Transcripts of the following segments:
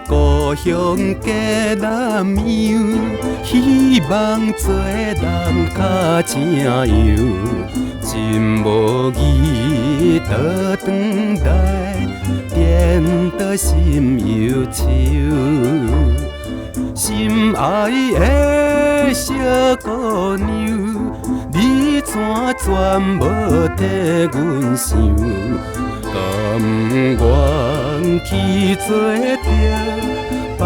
故乡的南洋，希望做人较正样。真无义倒转来，颠倒心忧愁。心爱的小姑娘，你怎全无替阮想？甘愿去做着别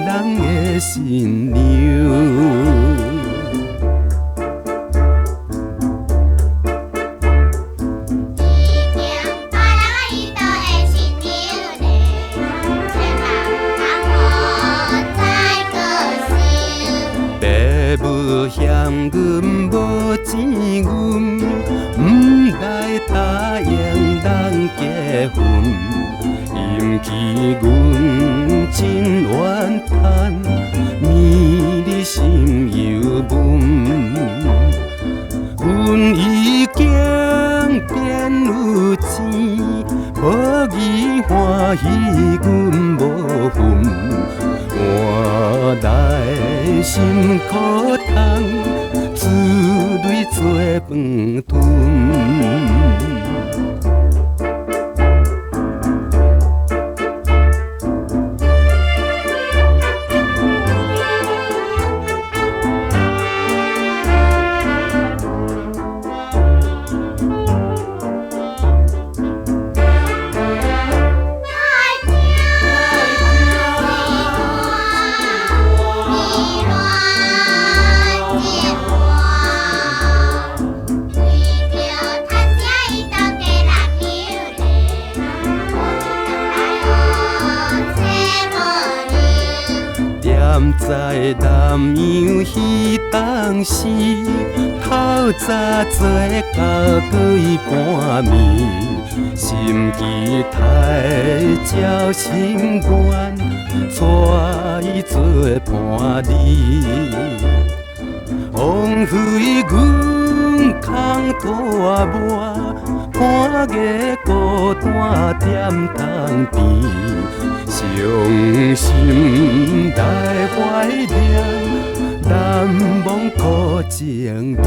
人的新娘？无嫌阮无钱，阮不来答应人结婚，因其阮真怨叹，绵你心犹闷。阮已经变有钱，无伊欢喜阮无份。换来心苦痛，自泪做饭吞。站在南洋彼当时，透早做到几半暝，心期待照心愿，带伊做伴侣。枉费阮空大磨，半夜孤单点窗边。伤心来怀念，难忘故情味。